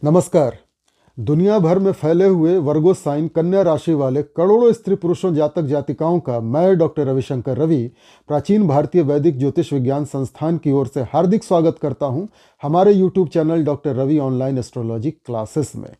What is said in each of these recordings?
नमस्कार। दुनिया भर में फैले हुए वर्गो साइन कन्या राशि वाले करोड़ों स्त्री पुरुषों जातक जातिकाओं का मैं डॉक्टर रविशंकर रवि प्राचीन भारतीय वैदिक ज्योतिष विज्ञान संस्थान की ओर से हार्दिक स्वागत करता हूं हमारे YouTube channel doctor Ravi online astrology classes में।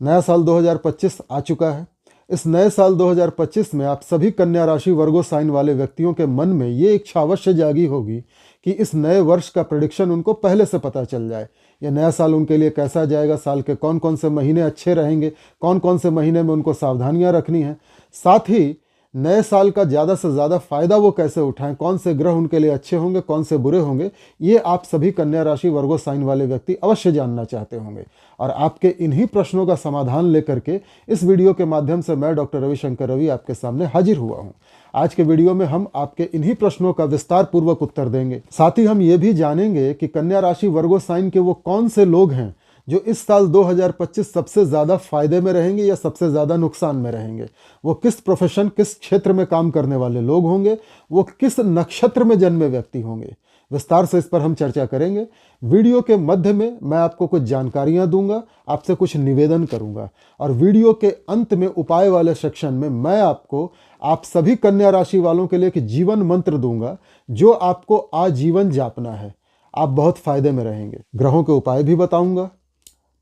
नया साल 2025 आ चुका है। इस नए साल 2025 में आप सभी कन्या राशि वर्गो साइन वाले व्यक्तियों के मन में ये इच्छा अवश्य जागी होगी कि इस नए वर्ष का प्रेडिक्शन उनको पहले से पता चल जाए। ये नया साल उनके लिए कैसा जाएगा, साल के कौन कौन से महीने अच्छे रहेंगे, कौन कौन से महीने में उनको सावधानियां रखनी है, साथ ही नए साल का ज़्यादा से ज़्यादा फ़ायदा वो कैसे उठाएं, कौन से ग्रह उनके लिए अच्छे होंगे, कौन से बुरे होंगे, ये आप सभी कन्या राशि वर्गो साइन वाले व्यक्ति अवश्य जानना चाहते होंगे। और आपके इन्हीं प्रश्नों का समाधान लेकर के इस वीडियो के माध्यम से मैं डॉक्टर रविशंकर रवि आपके सामने हाजिर हुआ हूँ। आज के वीडियो में हम आपके इन्हीं प्रश्नों का विस्तार पूर्वक उत्तर देंगे। साथ ही हम ये भी जानेंगे कि कन्या राशि वर्गो साइन के वो कौन से लोग हैं जो इस साल 2025 सबसे ज़्यादा फायदे में रहेंगे या सबसे ज़्यादा नुकसान में रहेंगे। वो किस प्रोफेशन, किस क्षेत्र में काम करने वाले लोग होंगे, वो किस नक्षत्र में जन्मे व्यक्ति होंगे। विस्तार से इस पर हम चर्चा करेंगे। वीडियो के मध्य में मैं आपको कुछ जानकारियां दूंगा, आपसे कुछ निवेदन करूंगा और वीडियो के अंत में उपाय वाले सेक्शन में मैं आपको आप सभी कन्या राशि वालों के लिए एक जीवन मंत्र दूंगा जो आपको आजीवन जापना है। आप बहुत फायदे में रहेंगे। ग्रहों के उपाय भी बताऊंगा।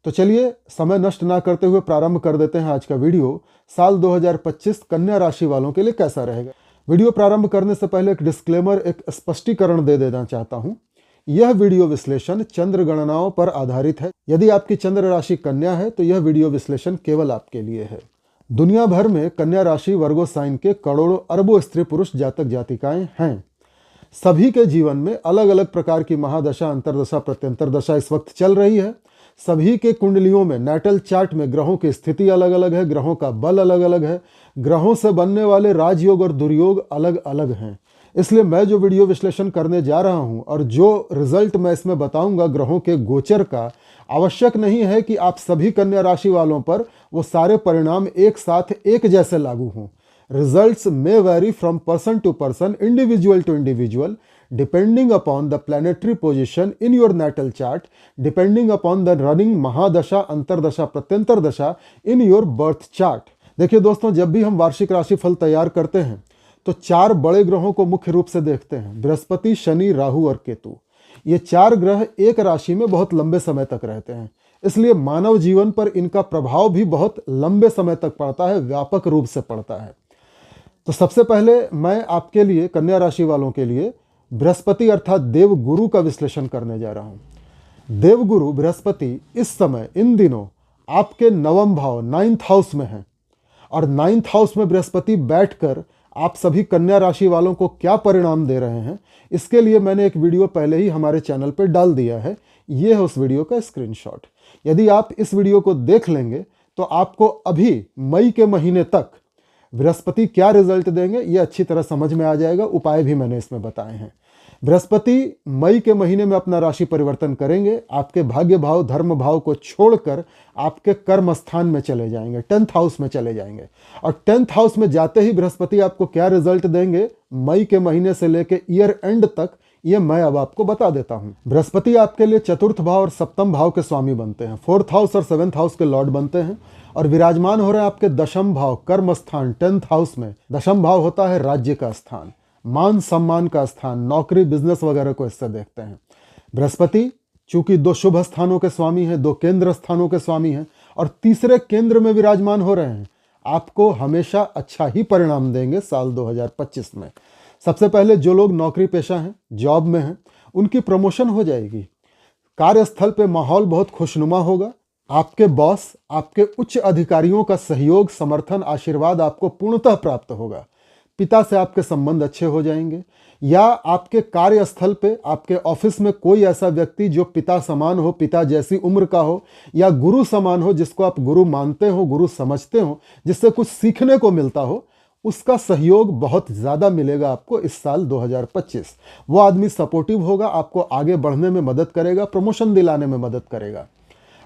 तो चलिए समय नष्ट ना करते हुए प्रारंभ कर देते हैं आज का वीडियो। साल 2025 कन्या राशि वालों के लिए कैसा रहेगा। वीडियो प्रारंभ करने से पहले एक डिस्क्लेमर, एक स्पष्टीकरण दे देना चाहता हूं। यह वीडियो विश्लेषण चंद्र गणनाओं पर आधारित है। यदि आपकी चंद्र राशि कन्या है तो यह वीडियो विश्लेषण केवल आपके लिए है। दुनिया भर में कन्या राशि वर्गो साइन के करोड़ों अरबों स्त्री पुरुष जातक जातिकाएं हैं। सभी के जीवन में अलग अलग प्रकार की महादशा, अंतरदशा, प्रत्यंतर दशा इस वक्त चल रही है। सभी के कुंडलियों में, नाटल चार्ट में ग्रहों की स्थिति अलग अलग है, ग्रहों का बल अलग अलग है, ग्रहों से बनने वाले राजयोग और दुर्योग अलग अलग हैं। इसलिए मैं जो वीडियो विश्लेषण करने जा रहा हूं और जो रिजल्ट मैं इसमें बताऊंगा ग्रहों के गोचर का, आवश्यक नहीं है कि आप सभी कन्या राशि वालों पर वो सारे परिणाम एक साथ एक जैसे लागू हों। Results may vary from person to person, individual to individual, depending upon the planetary position in your natal chart, depending upon the running महादशा, अंतरदशा, प्रत्यंतर दशा in your birth chart। देखिए दोस्तों, जब भी हम वार्षिक राशिफल तैयार करते हैं तो 4 बड़े ग्रहों को मुख्य रूप से देखते हैं, बृहस्पति, शनि, राहु और केतु। ये 4 ग्रह एक राशि में बहुत लंबे समय तक रहते हैं, इसलिए मानव जीवन पर इनका प्रभाव भी बहुत लंबे समय तक पड़ता है, व्यापक रूप से पड़ता है। तो सबसे पहले मैं आपके लिए, कन्या राशि वालों के लिए, बृहस्पति अर्थात देवगुरु का विश्लेषण करने जा रहा हूं। देवगुरु बृहस्पति इस समय, इन दिनों आपके नवम भाव 9th हाउस में है और 9th हाउस में बृहस्पति बैठकर आप सभी कन्या राशि वालों को क्या परिणाम दे रहे हैं, इसके लिए मैंने एक वीडियो पहले ही हमारे चैनल पर डाल दिया है। यह है उस वीडियो का स्क्रीनशॉट। यदि आप इस वीडियो को देख लेंगे तो आपको अभी मई के महीने तक बृहस्पति क्या रिजल्ट देंगे ये अच्छी तरह समझ में आ जाएगा। उपाय भी मैंने इसमें बताए हैं। बृहस्पति मई के महीने में अपना राशि परिवर्तन करेंगे, आपके भाग्य भाव, धर्म भाव को छोड़कर आपके कर्म स्थान में चले जाएंगे, 10th हाउस में चले जाएंगे। और 10th हाउस में जाते ही बृहस्पति आपको क्या रिजल्ट देंगे मई के महीने से लेकर ईयर एंड तक, ये मैं अब आपको बता देता हूं। बृहस्पति आपके लिए चतुर्थ भाव और सप्तम भाव के स्वामी बनते हैं, 4th हाउस और 7th हाउस के लॉर्ड बनते हैं और विराजमान हो रहे हैं आपके दशम भाव, कर्म स्थान, 10th हाउस में। दशम भाव होता है राज्य का स्थान, मान सम्मान का स्थान, नौकरी, बिजनेस वगैरह को इससे देखते हैं। बृहस्पति चूंकि 2 शुभ स्थानों के स्वामी हैं, 2 केंद्र स्थानों के स्वामी हैं और तीसरे केंद्र में विराजमान हो रहे हैं, आपको हमेशा अच्छा ही परिणाम देंगे साल 2025 में। सबसे पहले जो लोग नौकरी पेशा हैं, जॉब में हैं, उनकी प्रमोशन हो जाएगी। कार्यस्थल पे माहौल बहुत खुशनुमा होगा। आपके बॉस, आपके उच्च अधिकारियों का सहयोग, समर्थन, आशीर्वाद आपको पूर्णतः प्राप्त होगा। पिता से आपके संबंध अच्छे हो जाएंगे या आपके कार्यस्थल पे, आपके ऑफिस में कोई ऐसा व्यक्ति जो पिता समान हो, पिता जैसी उम्र का हो या गुरु समान हो, जिसको आप गुरु मानते हो, गुरु समझते हो, जिससे कुछ सीखने को मिलता हो, उसका सहयोग बहुत ज़्यादा मिलेगा आपको इस साल 2025। वो आदमी सपोर्टिव होगा, आपको आगे बढ़ने में मदद करेगा, प्रमोशन दिलाने में मदद करेगा।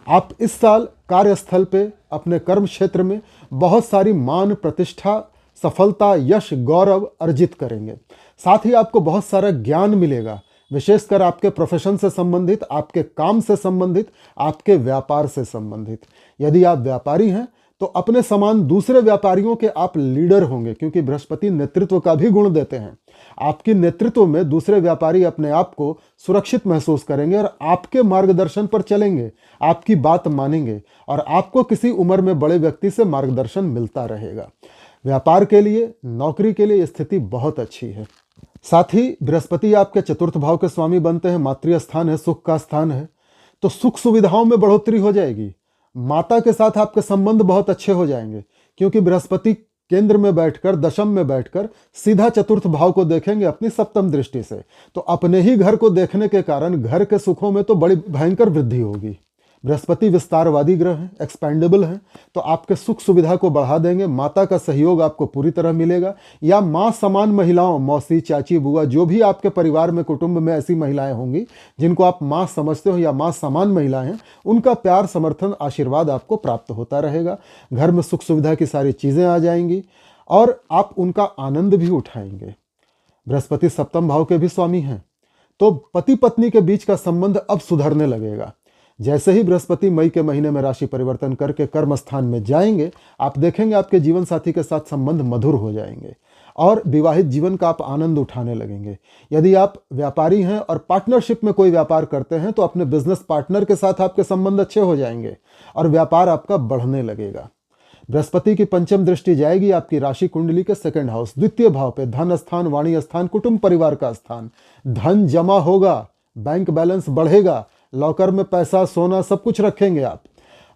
आप इस साल कार्यस्थल पे, अपने कर्म क्षेत्र में बहुत सारी मान, प्रतिष्ठा, सफलता, यश, गौरव अर्जित करेंगे। साथ ही आपको बहुत सारा ज्ञान मिलेगा विशेषकर आपके प्रोफेशन से संबंधित, आपके काम से संबंधित, आपके व्यापार से संबंधित। यदि आप व्यापारी हैं तो अपने समान दूसरे व्यापारियों के आप लीडर होंगे, क्योंकि बृहस्पति नेतृत्व का भी गुण देते हैं। आपके नेतृत्व में दूसरे व्यापारी अपने आप को सुरक्षित महसूस करेंगे और आपके मार्गदर्शन पर चलेंगे, आपकी बात मानेंगे और आपको किसी उम्र में बड़े व्यक्ति से मार्गदर्शन मिलता रहेगा। व्यापार के लिए, नौकरी के लिए स्थिति बहुत अच्छी है। साथ ही बृहस्पति आपके चतुर्थ भाव के स्वामी बनते हैं, मातृ स्थान है, सुख का स्थान है, तो सुख सुविधाओं में बढ़ोतरी हो जाएगी। माता के साथ आपके संबंध बहुत अच्छे हो जाएंगे, क्योंकि बृहस्पति केंद्र में बैठकर, दशम में बैठकर सीधा चतुर्थ भाव को देखेंगे अपनी सप्तम दृष्टि से। तो अपने ही घर को देखने के कारण घर के सुखों में तो बड़ी भयंकर वृद्धि होगी। बृहस्पति विस्तारवादी ग्रह हैं, एक्सपेंडेबल हैं, तो आपके सुख सुविधा को बढ़ा देंगे। माता का सहयोग आपको पूरी तरह मिलेगा, या माँ समान महिलाओं, मौसी, चाची, बुआ, जो भी आपके परिवार में, कुटुंब में ऐसी महिलाएं होंगी जिनको आप माँ समझते हो या माँ समान महिलाएं हैं, उनका प्यार, समर्थन, आशीर्वाद आपको प्राप्त होता रहेगा। घर में सुख सुविधा की सारी चीज़ें आ जाएंगी और आप उनका आनंद भी उठाएंगे। बृहस्पति सप्तम भाव के भी स्वामी हैं, तो पति पत्नी के बीच का संबंध अब सुधरने लगेगा। जैसे ही बृहस्पति मई के महीने में राशि परिवर्तन करके कर्म स्थान में जाएंगे, आप देखेंगे आपके जीवन साथी के साथ संबंध मधुर हो जाएंगे और विवाहित जीवन का आप आनंद उठाने लगेंगे। यदि आप व्यापारी हैं और पार्टनरशिप में कोई व्यापार करते हैं तो अपने बिजनेस पार्टनर के साथ आपके संबंध अच्छे हो जाएंगे और व्यापार आपका बढ़ने लगेगा। बृहस्पति की पंचम दृष्टि जाएगी आपकी राशि कुंडली के सेकंड हाउस, द्वितीय भाव पे, धन स्थान, वाणी स्थान, कुटुंब परिवार का स्थान। धन जमा होगा, बैंक बैलेंस बढ़ेगा, लॉकर में पैसा, सोना सब कुछ रखेंगे आप,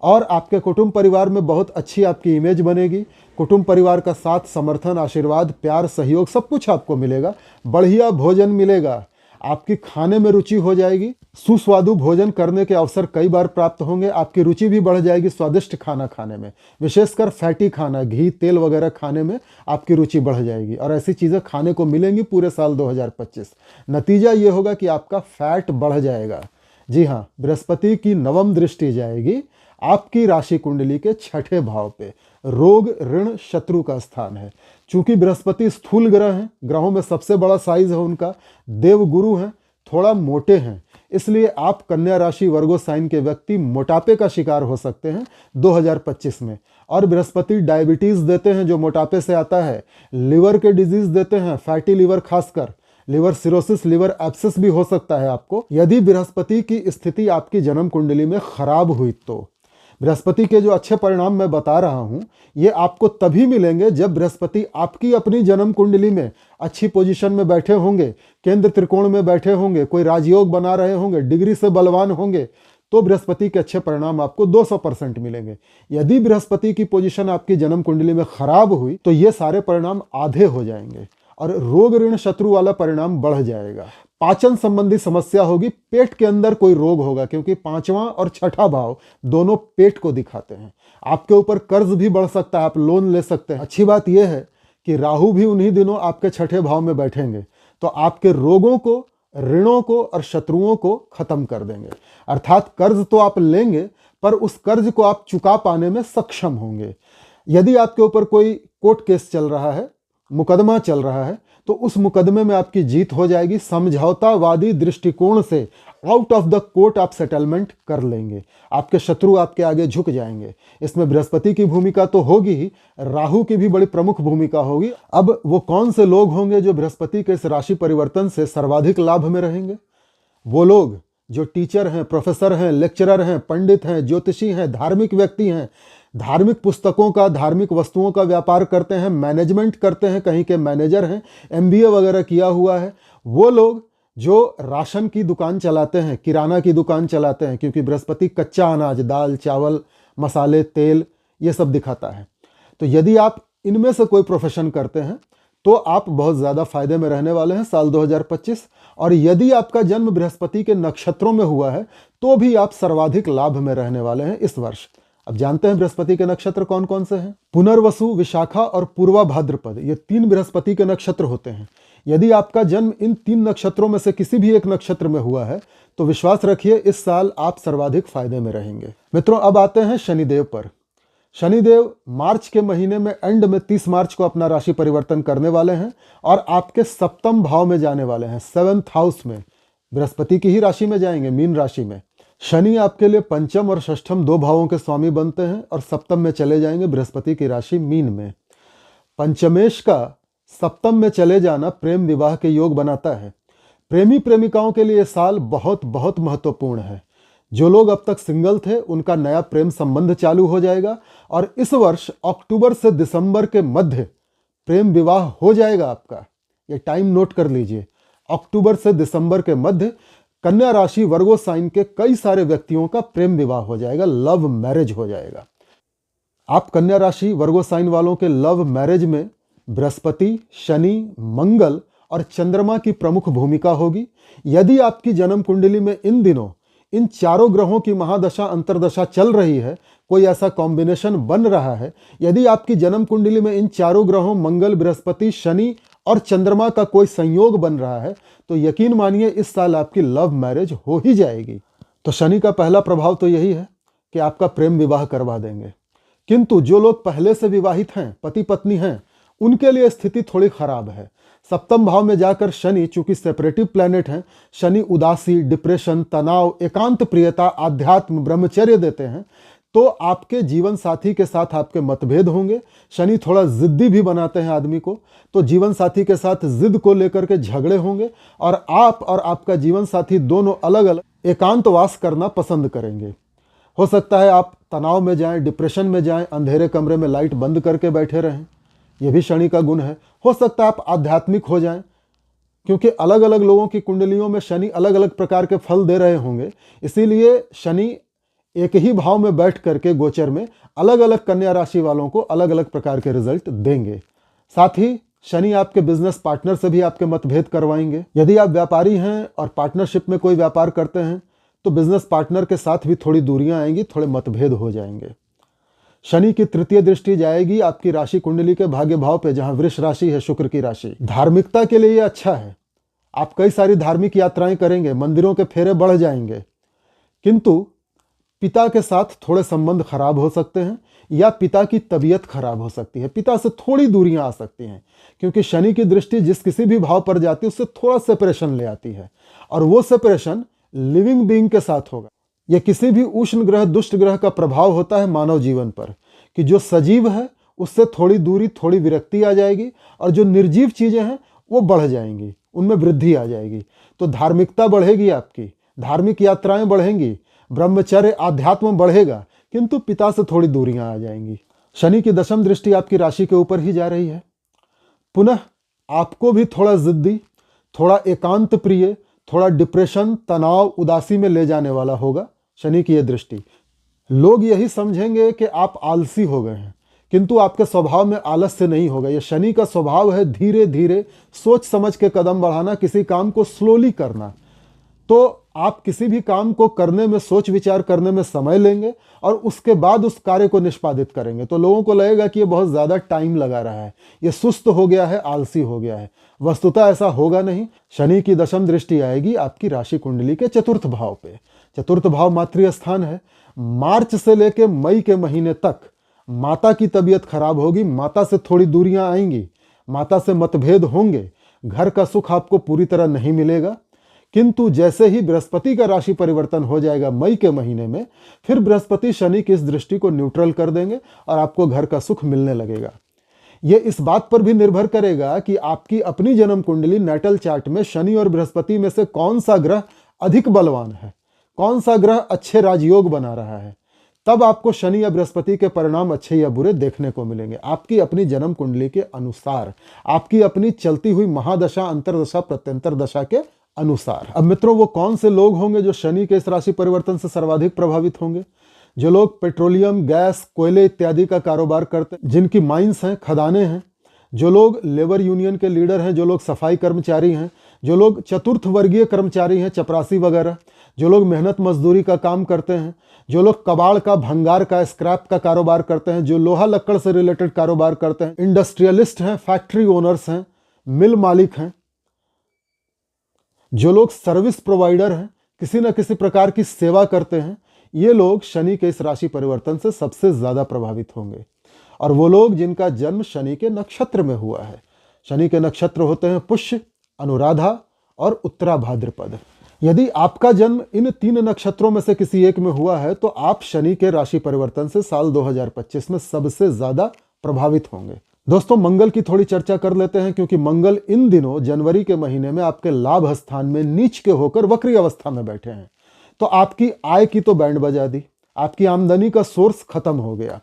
और आपके कुटुंब परिवार में बहुत अच्छी आपकी इमेज बनेगी। कुटुंब परिवार का साथ, समर्थन, आशीर्वाद, प्यार, सहयोग सब कुछ आपको मिलेगा। बढ़िया भोजन मिलेगा, आपकी खाने में रुचि हो जाएगी, सुस्वादु भोजन करने के अवसर कई बार प्राप्त होंगे। आपकी रुचि भी बढ़ जाएगी स्वादिष्ट खाना खाने में, विशेषकर फैटी खाना, घी, तेल वगैरह खाने में आपकी रुचि बढ़ जाएगी और ऐसी चीज़ें खाने को मिलेंगी पूरे साल 2025। नतीजा ये होगा कि आपका फैट बढ़ जाएगा। जी हाँ, बृहस्पति की नवम दृष्टि जाएगी आपकी राशि कुंडली के छठे भाव पे, रोग, ऋण, शत्रु का स्थान है। चूंकि बृहस्पति स्थूल ग्रह हैं, ग्रहों में सबसे बड़ा साइज है उनका, देव गुरु हैं, थोड़ा मोटे हैं, इसलिए आप कन्या राशि वर्गो साइन के व्यक्ति मोटापे का शिकार हो सकते हैं 2025 में। और बृहस्पति डायबिटीज देते हैं जो मोटापे से आता है, लिवर के डिजीज देते हैं, फैटी लिवर, खासकर लिवर सिरोसिस, लिवर एब्सेस भी हो सकता है आपको, यदि बृहस्पति की स्थिति आपकी जन्म कुंडली में खराब हुई तो। बृहस्पति के जो अच्छे परिणाम मैं बता रहा हूं, ये आपको तभी मिलेंगे जब बृहस्पति आपकी अपनी जन्म कुंडली में अच्छी पोजीशन में बैठे होंगे, केंद्र त्रिकोण में बैठे होंगे, कोई राजयोग बना रहे होंगे, डिग्री से बलवान होंगे, तो बृहस्पति के अच्छे परिणाम आपको 200% मिलेंगे। यदि बृहस्पति की पोजीशन आपकी जन्म कुंडली में खराब हुई तो ये सारे परिणाम आधे हो जाएंगे और रोग, ऋण, शत्रु वाला परिणाम बढ़ जाएगा। पाचन संबंधी समस्या होगी, पेट के अंदर कोई रोग होगा, क्योंकि पांचवा और छठा भाव दोनों पेट को दिखाते हैं। आपके ऊपर कर्ज भी बढ़ सकता है, आप लोन ले सकते हैं। अच्छी बात यह है कि राहु भी उन्हीं दिनों आपके छठे भाव में बैठेंगे, तो आपके रोगों को, ऋणों को और शत्रुओं को खत्म कर देंगे। अर्थात कर्ज तो आप लेंगे, पर उस कर्ज को आप चुका पाने में सक्षम होंगे। यदि आपके ऊपर कोई कोर्ट केस चल रहा है, मुकदमा चल रहा है, तो उस मुकदमे में आपकी जीत हो जाएगी। समझौतावादी दृष्टिकोण से आउट ऑफ द कोर्ट आप सेटलमेंट कर लेंगे, आपके शत्रु आपके आगे झुक जाएंगे। इसमें बृहस्पति की भूमिका तो होगी ही, राहु की भी बड़ी प्रमुख भूमिका होगी। अब वो कौन से लोग होंगे जो बृहस्पति के इस राशि परिवर्तन से सर्वाधिक लाभ में रहेंगे? वो लोग जो टीचर हैं, प्रोफेसर हैं, लेक्चरर हैं, पंडित हैं, ज्योतिषी हैं, धार्मिक व्यक्ति हैं, धार्मिक पुस्तकों का, धार्मिक वस्तुओं का व्यापार करते हैं, मैनेजमेंट करते हैं, कहीं के मैनेजर हैं, MBA वगैरह किया हुआ है, वो लोग जो राशन की दुकान चलाते हैं, किराना की दुकान चलाते हैं, क्योंकि बृहस्पति कच्चा अनाज, दाल, चावल, मसाले, तेल, ये सब दिखाता है। तो यदि आप इनमें से कोई प्रोफेशन करते हैं तो आप बहुत ज़्यादा फायदे में रहने वाले हैं साल 2025। और यदि आपका जन्म बृहस्पति के नक्षत्रों में हुआ है तो भी आप सर्वाधिक लाभ में रहने वाले हैं इस वर्ष। अब जानते हैं बृहस्पति के नक्षत्र कौन कौन से हैं? पुनर्वसु, विशाखा और पूर्वा भाद्रपद, ये 3 बृहस्पति के नक्षत्र होते हैं। यदि आपका जन्म इन 3 नक्षत्रों में से किसी भी एक नक्षत्र में हुआ है तो विश्वास रखिए इस साल आप सर्वाधिक फायदे में रहेंगे। मित्रों, अब आते हैं शनिदेव पर। शनिदेव मार्च के महीने में एंड में 30 मार्च को अपना राशि परिवर्तन करने वाले हैं और आपके सप्तम भाव में जाने वाले हैं, 7th हाउस में। बृहस्पति की ही राशि में जाएंगे, मीन राशि में। शनि आपके लिए पंचम और षष्ठम दो भावों के स्वामी बनते हैं और सप्तम में चले जाएंगे बृहस्पति की राशि मीन में। पंचमेश का सप्तम में चले जाना प्रेम विवाह के योग बनाता है। प्रेमी प्रेमिकाओं के लिए यह साल बहुत बहुत महत्वपूर्ण है। जो लोग अब तक सिंगल थे उनका नया प्रेम संबंध चालू हो जाएगा और इस वर्ष अक्टूबर से दिसंबर के मध्य प्रेम विवाह हो जाएगा आपका। ये टाइम नोट कर लीजिए, अक्टूबर से दिसंबर के मध्य कन्या राशि वर्गो साइन के कई सारे व्यक्तियों का प्रेम विवाह हो जाएगा, लव मैरिज हो जाएगा। आप कन्या राशि वर्गो साइन वालों के लव मैरिज में बृहस्पति, शनि, मंगल और चंद्रमा की प्रमुख भूमिका होगी। यदि आपकी जन्म कुंडली में इन दिनों इन चारों ग्रहों की महादशा अंतरदशा चल रही है, कोई ऐसा कॉम्बिनेशन बन रहा है, यदि आपकी जन्म कुंडली में इन चारों ग्रहों मंगल, बृहस्पति, शनि और चंद्रमा का कोई संयोग बन रहा है, तो यकीन मानिए इस साल आपकी लव मैरिज हो ही जाएगी। तो शनि का पहला प्रभाव तो यही है कि आपका प्रेम विवाह करवा देंगे। किंतु जो लोग पहले से विवाहित हैं, पति पत्नी हैं, उनके लिए स्थिति थोड़ी खराब है। सप्तम भाव में जाकर शनि, चूंकि सेपरेटिव प्लैनेट हैं, शनि उदासी, डिप्रेशन, तनाव, एकांत प्रियता, आध्यात्म, ब्रह्मचर्य देते हैं। तो आपके जीवन साथी के साथ आपके मतभेद होंगे। शनि थोड़ा जिद्दी भी बनाते हैं आदमी को, तो जीवन साथी के साथ जिद को लेकर के झगड़े होंगे और आप और आपका जीवन साथी दोनों अलग अलग एकांतवास करना पसंद करेंगे। हो सकता है आप तनाव में जाएं, डिप्रेशन में जाएं, अंधेरे कमरे में लाइट बंद करके बैठे रहें, यह भी शनि का गुण है। हो सकता है आप आध्यात्मिक हो जाएं, क्योंकि अलग अलग लोगों की कुंडलियों में शनि अलग अलग प्रकार के फल दे रहे होंगे, इसीलिए शनि एक ही भाव में बैठ करके गोचर में अलग अलग कन्या राशि वालों को अलग अलग प्रकार के रिजल्ट देंगे। साथ ही शनि आपके बिजनेस पार्टनर से भी आपके मतभेद करवाएंगे। यदि आप व्यापारी हैं और पार्टनरशिप में कोई व्यापार करते हैं तो बिजनेस पार्टनर के साथ भी थोड़ी दूरियां आएंगी, थोड़े मतभेद हो जाएंगे। शनि की तृतीय दृष्टि जाएगी आपकी राशि कुंडली के भाग्य भाव पे, जहां वृष राशि है, शुक्र की राशि। धार्मिकता के लिए यह अच्छा है, आप कई सारी धार्मिक यात्राएं करेंगे, मंदिरों के फेरे बढ़ जाएंगे। किंतु पिता के साथ थोड़े संबंध खराब हो सकते हैं या पिता की तबीयत खराब हो सकती है, पिता से थोड़ी दूरियां आ सकती हैं, क्योंकि शनि की दृष्टि जिस किसी भी भाव पर जाती है उससे थोड़ा सेपरेशन ले आती है, और वो सेपरेशन लिविंग बीइंग के साथ होगा। यह किसी भी उष्ण ग्रह, दुष्ट ग्रह का प्रभाव होता है मानव जीवन पर, कि जो सजीव है उससे थोड़ी दूरी, थोड़ी विरक्ति आ जाएगी, और जो निर्जीव चीजें हैं वो बढ़ जाएंगी, उनमें वृद्धि आ जाएगी। तो धार्मिकता बढ़ेगी, आपकी धार्मिक यात्राएं बढ़ेंगी, ब्रह्मचर्य, आध्यात्म बढ़ेगा, किंतु पिता से थोड़ी दूरियां आ जाएंगी। शनि की दशम दृष्टि आपकी राशि के ऊपर ही जा रही है। पुनः आपको भी थोड़ा जिद्दी, थोड़ा एकांत प्रिय, थोड़ा डिप्रेशन, तनाव, उदासी में ले जाने वाला होगा शनि की यह दृष्टि। लोग यही समझेंगे कि आप आलसी हो गए हैं, किंतु आपके स्वभाव में आलस्य नहीं होगा। यह शनि का स्वभाव है धीरे धीरे सोच समझ के कदम बढ़ाना, किसी काम को स्लोली करना। तो आप किसी भी काम को करने में, सोच विचार करने में समय लेंगे और उसके बाद उस कार्य को निष्पादित करेंगे। तो लोगों को लगेगा कि ये बहुत ज़्यादा टाइम लगा रहा है, ये सुस्त हो गया है, आलसी हो गया है। वस्तुतः ऐसा होगा नहीं। शनि की दशम दृष्टि आएगी आपकी राशि कुंडली के चतुर्थ भाव पे। चतुर्थ भाव मातृ स्थान है। मार्च से लेकर मई के महीने तक माता की तबीयत खराब होगी, माता से थोड़ी दूरियां आएंगी, माता से मतभेद होंगे, घर का सुख आपको पूरी तरह नहीं मिलेगा। किंतु जैसे ही बृहस्पति का राशि परिवर्तन हो जाएगा मई के महीने में, फिर बृहस्पति शनि की इस दृष्टि को न्यूट्रल कर देंगे और आपको घर का सुख मिलने लगेगा। यह इस बात पर भी निर्भर करेगा कि आपकी अपनी जन्म कुंडली नैटल चार्ट में शनि और बृहस्पति में से कौन सा ग्रह अधिक बलवान है, कौन सा ग्रह अच्छे राजयोग बना रहा है। तब आपको शनि या बृहस्पति के परिणाम अच्छे या बुरे देखने को मिलेंगे, आपकी अपनी जन्म कुंडली के अनुसार, आपकी अपनी चलती हुई महादशा, अंतरदशा, प्रत्यंतर दशा के अनुसार। अब मित्रों, वो कौन से लोग होंगे जो शनि के इस राशि परिवर्तन से सर्वाधिक प्रभावित होंगे? जो लोग पेट्रोलियम, गैस, कोयले इत्यादि का कारोबार करते हैं, जिनकी माइंस हैं, खदानें हैं, जो लोग लेबर यूनियन के लीडर हैं, जो लोग सफाई कर्मचारी हैं, जो लोग चतुर्थ वर्गीय कर्मचारी हैं, चपरासी वगैरह, जो लोग मेहनत मजदूरी का काम करते हैं, जो लोग कबाड़ का, भंगार का, स्क्रैप का कारोबार करते हैं, जो लोहा लक्कड़ से रिलेटेड कारोबार करते हैं, इंडस्ट्रियलिस्ट हैं, फैक्ट्री ओनर्स हैं, मिल मालिक हैं, जो लोग सर्विस प्रोवाइडर हैं, किसी न किसी प्रकार की सेवा करते हैं, ये लोग शनि के इस राशि परिवर्तन से सबसे ज्यादा प्रभावित होंगे। और वो लोग जिनका जन्म शनि के नक्षत्र में हुआ है। शनि के नक्षत्र होते हैं पुष्य, अनुराधा और उत्तरा भाद्रपद। यदि आपका जन्म इन 3 नक्षत्रों में से किसी एक में हुआ है तो आप शनि के राशि परिवर्तन से साल 2025 में सबसे ज्यादा प्रभावित होंगे। दोस्तों, मंगल की थोड़ी चर्चा कर लेते हैं, क्योंकि मंगल इन दिनों जनवरी के महीने में आपके लाभ स्थान में नीच के होकर वक्री अवस्था में बैठे हैं। तो आपकी आय की तो बैंड बजा दी, आपकी आमदनी का सोर्स खत्म हो गया।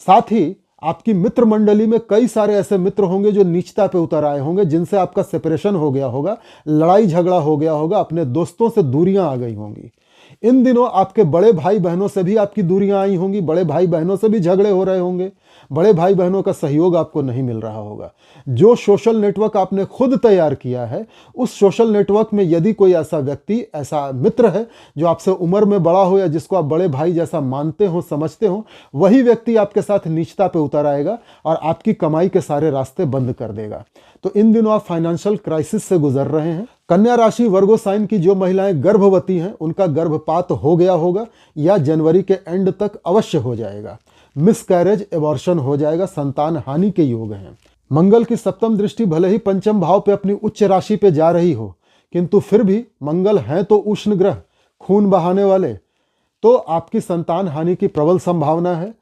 साथ ही आपकी मित्र मंडली में कई सारे ऐसे मित्र होंगे जो नीचता पे उतर आए होंगे, जिनसे आपका सेपरेशन हो गया होगा, लड़ाई झगड़ा हो गया होगा, अपने दोस्तों से दूरियां आ गई होंगी। इन दिनों आपके बड़े भाई बहनों से भी आपकी दूरियां आई होंगी, बड़े भाई बहनों से भी झगड़े हो रहे होंगे, बड़े भाई बहनों का सहयोग आपको नहीं मिल रहा होगा। जो सोशल नेटवर्क आपने खुद तैयार किया है, उस सोशल नेटवर्क में यदि कोई ऐसा व्यक्ति, ऐसा मित्र है जो आपसे उम्र में बड़ा हो या जिसको आप बड़े भाई जैसा मानते हो, समझते हो, वही व्यक्ति आपके साथ नीचता पे उतर आएगा और आपकी कमाई के सारे रास्ते बंद कर देगा। तो इन दिनों आप फाइनेंशियल क्राइसिस से गुजर रहे हैं। कन्या राशि वर्गो साइन की जो महिलाएं गर्भवती हैं, उनका गर्भपात हो गया होगा या जनवरी के एंड तक अवश्य हो जाएगा। मिसकैरेज, एबॉर्शन हो जाएगा, संतान हानि के योग हैं। मंगल की सप्तम दृष्टि भले ही पंचम भाव पे अपनी उच्च राशि पे जा रही हो, किंतु फिर भी मंगल हैं तो उष्ण ग्रह, खून बहाने वाले, तो आपकी संतान हानि की प्रबल संभावना है।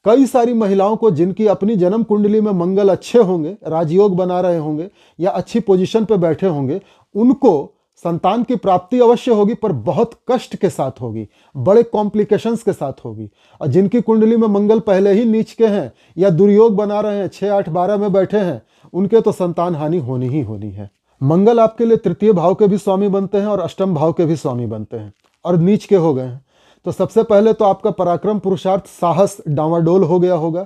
कई सारी महिलाओं को जिनकी अपनी जन्म कुंडली में मंगल अच्छे होंगे, राजयोग बना रहे होंगे या अच्छी पोजीशन पे बैठे होंगे, उनको संतान की प्राप्ति अवश्य होगी, पर बहुत कष्ट के साथ होगी, बड़े कॉम्प्लिकेशंस के साथ होगी। और जिनकी कुंडली में मंगल पहले ही नीच के हैं या दुर्योग बना रहे हैं, 6, 8, 12 में बैठे हैं, उनके तो संतान हानि होनी ही होनी है। मंगल आपके लिए तृतीय भाव के भी स्वामी बनते हैं और अष्टम भाव के भी स्वामी बनते हैं और नीच के हो गए हैं। तो सबसे पहले तो आपका पराक्रम, पुरुषार्थ, साहस डांवाडोल हो गया होगा।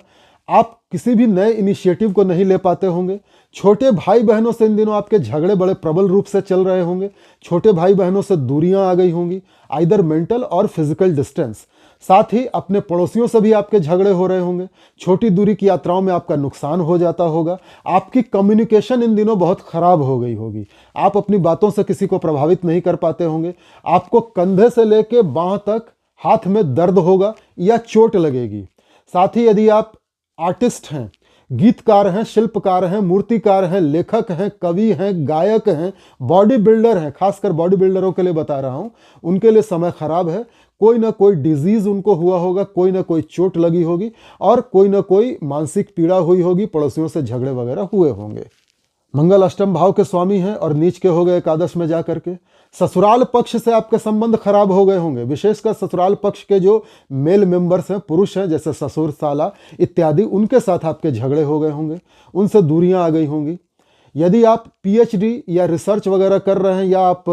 आप किसी भी नए इनिशिएटिव को नहीं ले पाते होंगे। छोटे भाई बहनों से इन दिनों आपके झगड़े बड़े प्रबल रूप से चल रहे होंगे। छोटे भाई बहनों से दूरियां आ गई होंगी, आइदर मेंटल और फिजिकल डिस्टेंस। साथ ही अपने पड़ोसियों से भी आपके झगड़े हो रहे होंगे। छोटी दूरी की यात्राओं में आपका नुकसान हो जाता होगा। आपकी कम्युनिकेशन इन दिनों बहुत खराब हो गई होगी। आप अपनी बातों से किसी को प्रभावित नहीं कर पाते होंगे। आपको कंधे से लेके बांह तक हाथ में दर्द होगा या चोट लगेगी। साथ ही यदि आप आर्टिस्ट हैं, गीतकार हैं, शिल्पकार हैं, मूर्तिकार हैं, लेखक हैं, कवि हैं, गायक हैं, बॉडी बिल्डर हैं, खासकर बॉडी बिल्डरों के लिए बता रहा हूं, उनके लिए समय खराब है। कोई ना कोई डिजीज उनको हुआ होगा, कोई ना कोई चोट लगी होगी और कोई ना कोई मानसिक पीड़ा हुई होगी, पड़ोसियों से झगड़े वगैरह हुए होंगे। मंगल अष्टम भाव के स्वामी हैं और नीच के हो गए एकादश में जाकर के। ससुराल पक्ष से आपके संबंध खराब हो गए होंगे। विशेषकर ससुराल पक्ष के जो मेल मेंबर्स हैं, पुरुष हैं, जैसे ससुर, साला इत्यादि, उनके साथ आपके झगड़े हो गए होंगे, उनसे दूरियां आ गई होंगी। यदि आप पीएचडी या रिसर्च वगैरह कर रहे हैं या आप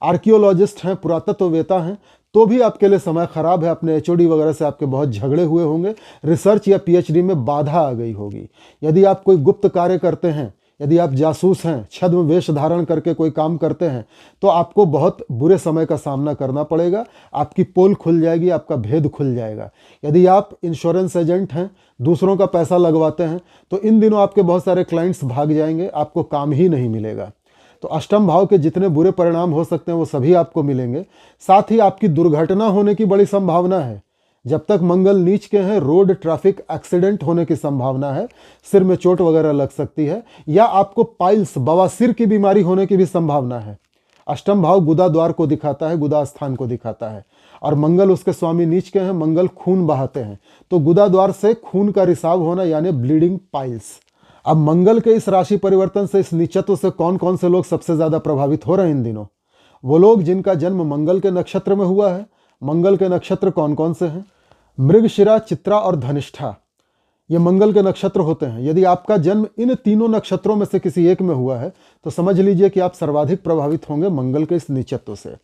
आर्कियोलॉजिस्ट हैं, पुरातत्ववेता हैं, तो भी आपके लिए समय खराब है। अपने एचओडी वगैरह से आपके बहुत झगड़े हुए होंगे। रिसर्च या पीएचडी में बाधा आ गई होगी। यदि आप कोई गुप्त कार्य करते हैं, यदि आप जासूस हैं, छद्म वेश धारण करके कोई काम करते हैं, तो आपको बहुत बुरे समय का सामना करना पड़ेगा। आपकी पोल खुल जाएगी, आपका भेद खुल जाएगा। यदि आप इंश्योरेंस एजेंट हैं, दूसरों का पैसा लगवाते हैं, तो इन दिनों आपके बहुत सारे क्लाइंट्स भाग जाएंगे, आपको काम ही नहीं मिलेगा। तो अष्टम भाव के जितने बुरे परिणाम हो सकते हैं वो सभी आपको मिलेंगे। साथ ही आपकी दुर्घटना होने की बड़ी संभावना है। जब तक मंगल नीच के हैं, रोड ट्रैफिक एक्सीडेंट होने की संभावना है, सिर में चोट वगैरह लग सकती है या आपको पाइल्स, बवासीर की बीमारी होने की भी संभावना है। अष्टम भाव गुदा द्वार को दिखाता है, गुदा स्थान को दिखाता है और मंगल उसके स्वामी नीच के हैं। मंगल खून बहाते हैं, तो गुदा द्वार से खून का रिसाव होना यानी ब्लीडिंग पाइल्स। अब मंगल के इस राशि परिवर्तन से, इस नीचत्व से कौन कौन से लोग सबसे ज्यादा प्रभावित हो रहे हैं इन दिनों? वो लोग जिनका जन्म मंगल के नक्षत्र में हुआ है। मंगल के नक्षत्र कौन कौन से हैं? मृगशिरा, चित्रा और धनिष्ठा, ये मंगल के नक्षत्र होते हैं। यदि आपका जन्म इन तीनों नक्षत्रों में से किसी एक में हुआ है तो समझ लीजिए कि आप सर्वाधिक प्रभावित होंगे मंगल के इस नीचत्व से।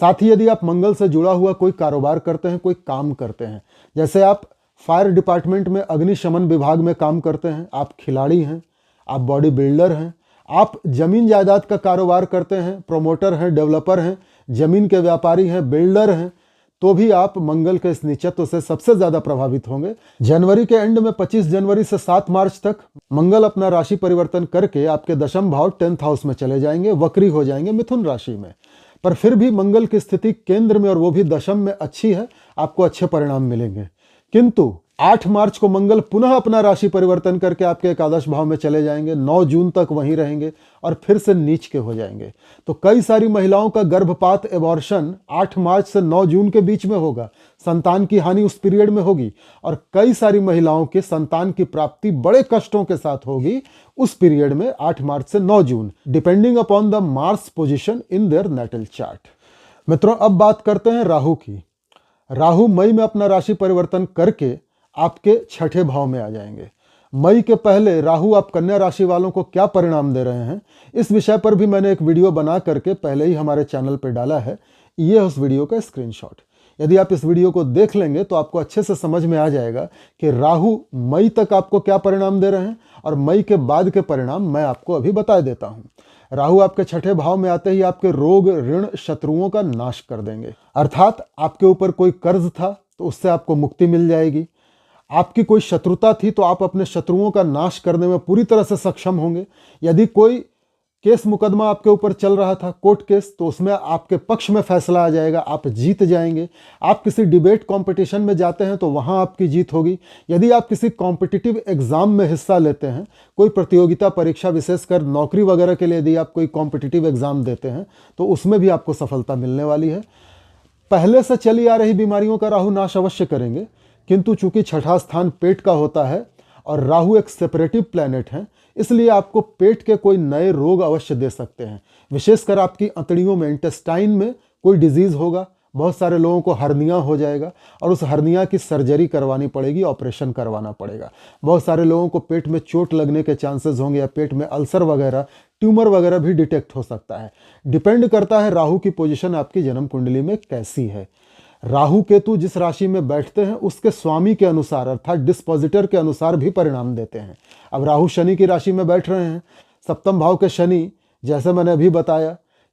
साथ ही यदि आप मंगल से जुड़ा हुआ कोई कारोबार करते हैं, कोई काम करते हैं, जैसे आप फायर डिपार्टमेंट में, अग्निशमन विभाग में काम करते हैं, आप खिलाड़ी हैं, आप बॉडी बिल्डर हैं, आप जमीन जायदाद का कारोबार करते हैं, प्रोमोटर हैं, डेवलपर हैं, जमीन के व्यापारी हैं, बिल्डर हैं, तो भी आप मंगल के इस नीचत्व से सबसे ज्यादा प्रभावित होंगे। जनवरी के एंड में 25 जनवरी से 7 मार्च तक मंगल अपना राशि परिवर्तन करके आपके दशम भाव 10th हाउस में चले जाएंगे, वक्री हो जाएंगे मिथुन राशि में। पर फिर भी मंगल की स्थिति केंद्र में और वो भी दशम में अच्छी है, आपको अच्छे परिणाम मिलेंगे। किंतु 8 मार्च को मंगल पुनः अपना राशि परिवर्तन करके आपके एकादश भाव में चले जाएंगे, 9 जून तक वहीं रहेंगे और फिर से नीच के हो जाएंगे। तो कई सारी महिलाओं का गर्भपात एबॉर्शन 8 मार्च से 9 जून के बीच में होगा, संतान की हानि उस पीरियड में होगी और कई सारी महिलाओं के संतान की प्राप्ति बड़े कष्टों के साथ होगी उस पीरियड में 8 मार्च से 9 जून, depending upon the Mars position in their natal chart. मित्रों, अब बात करते हैं राहु की। राहु मई में अपना राशि परिवर्तन करके आपके छठे भाव में आ जाएंगे। मई के पहले राहु आप कन्या राशि वालों को क्या परिणाम दे रहे हैं, इस विषय पर भी मैंने एक वीडियो बना करके पहले ही हमारे चैनल पर डाला है। ये उस वीडियो का स्क्रीनशॉट। यदि आप इस वीडियो को देख लेंगे तो आपको अच्छे से समझ में आ जाएगा कि राहु मई तक आपको क्या परिणाम दे रहे हैं और मई के बाद के परिणाम मैं आपको अभी बता देता हूं। राहु आपके छठे भाव में आते ही आपके रोग, ऋण, शत्रुओं का नाश कर देंगे। अर्थात आपके ऊपर कोई कर्ज था तो उससे आपको मुक्ति मिल जाएगी। आपकी कोई शत्रुता थी तो आप अपने शत्रुओं का नाश करने में पूरी तरह से सक्षम होंगे। यदि कोई केस मुकदमा आपके ऊपर चल रहा था, कोर्ट केस, तो उसमें आपके पक्ष में फैसला आ जाएगा, आप जीत जाएंगे। आप किसी डिबेट कंपटीशन में जाते हैं तो वहां आपकी जीत होगी। यदि आप किसी कॉम्पिटिटिव एग्जाम में हिस्सा लेते हैं, कोई प्रतियोगिता परीक्षा, विशेषकर नौकरी वगैरह के लिए यदि आप कोई कॉम्पिटिटिव एग्जाम देते हैं तो उसमें भी आपको सफलता मिलने वाली है। पहले से चली आ रही बीमारियों का राहु नाश अवश्य करेंगे, किंतु चूंकि छठा स्थान पेट का होता है और राहु एक सेपरेटिव प्लैनेट है, इसलिए आपको पेट के कोई नए रोग अवश्य दे सकते हैं। विशेषकर आपकी अंतड़ियों में, इंटेस्टाइन में कोई डिजीज होगा। बहुत सारे लोगों को हर्निया हो जाएगा और उस हर्निया की सर्जरी करवानी पड़ेगी, ऑपरेशन करवाना पड़ेगा। बहुत सारे लोगों को पेट में चोट लगने के चांसेस होंगे या पेट में अल्सर वगैरह, ट्यूमर वगैरह भी डिटेक्ट हो सकता है। डिपेंड करता है राहु की पोजीशन आपकी जन्म कुंडली में कैसी है। राहु केतु जिस राशि में बैठते हैं उसके स्वामी के अनुसार, अर्थात डिस्पोजिटर के अनुसार भी परिणाम देते हैं। अब राहु शनि की राशि में बैठ रहे हैं। सप्तम भाव के शनि, जैसे मैंने अभी बताया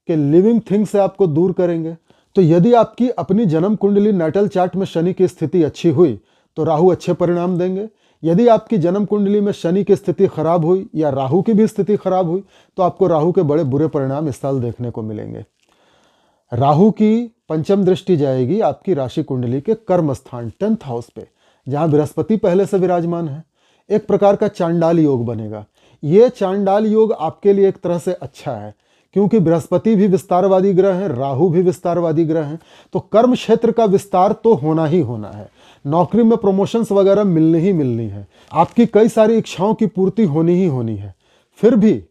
कि लिविंग थिंग से आपको दूर करेंगे। तो यदि आपकी अपनी जन्म कुंडली नेटल चार्ट में शनि की स्थिति अच्छी हुई तो राहु अच्छे परिणाम देंगे। यदि आपकी जन्म कुंडली में शनि की स्थिति खराब हुई या राहु की भी स्थिति खराब हुई तो आपको राहु के बड़े बुरे परिणाम इस साल देखने को मिलेंगे। राहु की पंचम दृष्टि जाएगी आपकी राशि कुंडली के कर्म स्थान 10th हाउस पे, जहां बृहस्पति पहले से विराजमान है। एक प्रकार का चांडाल योग बनेगा। ये चांडाल योग आपके लिए एक तरह से अच्छा है, क्योंकि बृहस्पति भी विस्तारवादी ग्रह है, राहु भी विस्तारवादी ग्रह है। तो कर्म क्षेत्र का विस्तार तो होना ही होना है। नौकरी में प्रमोशंस वगैरह मिलनी ही मिलनी है। आपकी कई सारी इच्छाओं की पूर्ति होनी ही होनी है। फिर भी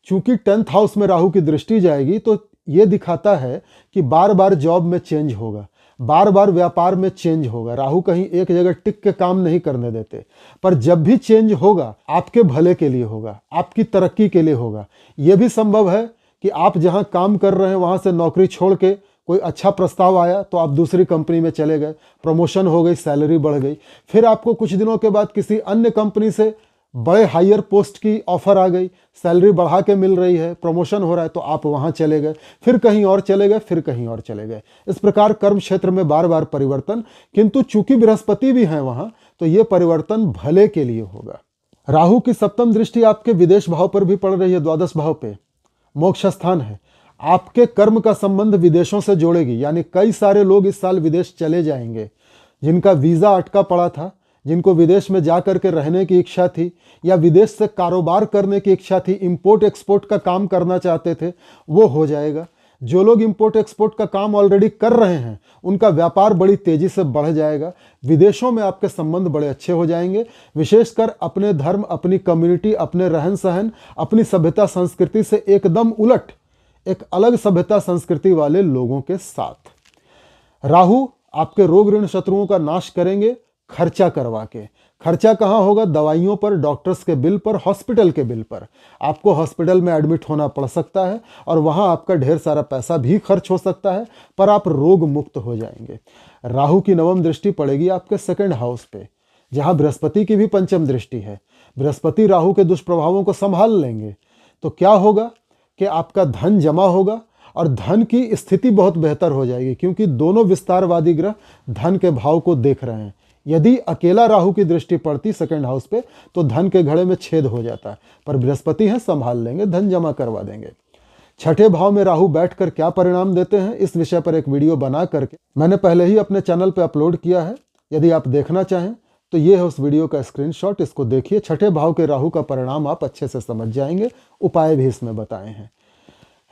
चूंकि 10th हाउस में राहु की दृष्टि जाएगी तो ये दिखाता है कि बार बार जॉब में चेंज होगा, बार बार व्यापार में चेंज होगा। राहु कहीं एक जगह टिक के काम नहीं करने देते, पर जब भी चेंज होगा आपके भले के लिए होगा, आपकी तरक्की के लिए होगा। यह भी संभव है कि आप जहां काम कर रहे हैं वहां से नौकरी छोड़ के कोई अच्छा प्रस्ताव आया तो आप दूसरी कंपनी में चले गए, प्रमोशन हो गई, सैलरी बढ़ गई। फिर आपको कुछ दिनों के बाद किसी अन्य कंपनी से बड़े हायर पोस्ट की ऑफर आ गई, सैलरी बढ़ा के मिल रही है, प्रमोशन हो रहा है, तो आप वहां चले गए, फिर कहीं और चले गए, फिर कहीं और चले गए। इस प्रकार कर्म क्षेत्र में बार बार परिवर्तन, किंतु चूंकि बृहस्पति भी है वहां तो यह परिवर्तन भले के लिए होगा। राहु की सप्तम दृष्टि आपके विदेश भाव पर भी पड़ रही है, द्वादश भाव पे, मोक्ष स्थान है। आपके कर्म का संबंध विदेशों से जोड़ेगी, यानी कई सारे लोग इस साल विदेश चले जाएंगे। जिनका वीजा अटका पड़ा था, जिनको विदेश में जाकर के रहने की इच्छा थी या विदेश से कारोबार करने की इच्छा थी, इंपोर्ट एक्सपोर्ट का काम करना चाहते थे, वो हो जाएगा। जो लोग इंपोर्ट एक्सपोर्ट का काम ऑलरेडी कर रहे हैं उनका व्यापार बड़ी तेजी से बढ़ जाएगा। विदेशों में आपके संबंध बड़े अच्छे हो जाएंगे, विशेषकर अपने धर्म, अपनी कम्युनिटी, अपने रहन सहन, अपनी सभ्यता संस्कृति से एकदम उलट एक अलग सभ्यता संस्कृति वाले लोगों के साथ। राहु आपके रोग, ऋण, शत्रुओं का नाश करेंगे खर्चा करवा के। खर्चा कहाँ होगा? दवाइयों पर, डॉक्टर्स के बिल पर, हॉस्पिटल के बिल पर। आपको हॉस्पिटल में एडमिट होना पड़ सकता है और वहाँ आपका ढेर सारा पैसा भी खर्च हो सकता है, पर आप रोग मुक्त हो जाएंगे। राहु की नवम दृष्टि पड़ेगी आपके 2nd हाउस पे, जहाँ बृहस्पति की भी पंचम दृष्टि है। बृहस्पति राहु के दुष्प्रभावों को संभाल लेंगे तो क्या होगा कि आपका धन जमा होगा और धन की स्थिति बहुत बेहतर हो जाएगी, क्योंकि दोनों विस्तारवादी ग्रह धन के भाव को देख रहे हैं। यदि अकेला राहु की दृष्टि पड़ती 2nd हाउस पे तो धन के घड़े में छेद हो जाता, पर बृहस्पति है, संभाल लेंगे, धन जमा करवा देंगे। छठे भाव में राहु बैठकर क्या परिणाम देते हैं, इस विषय पर एक वीडियो बना करके मैंने पहले ही अपने चैनल पे अपलोड किया है। यदि आप देखना चाहें तो ये है उस वीडियो का स्क्रीनशॉट, इसको देखिए। छठे भाव के राहु का परिणाम आप अच्छे से समझ जाएंगे, उपाय भी इसमें बताए हैं।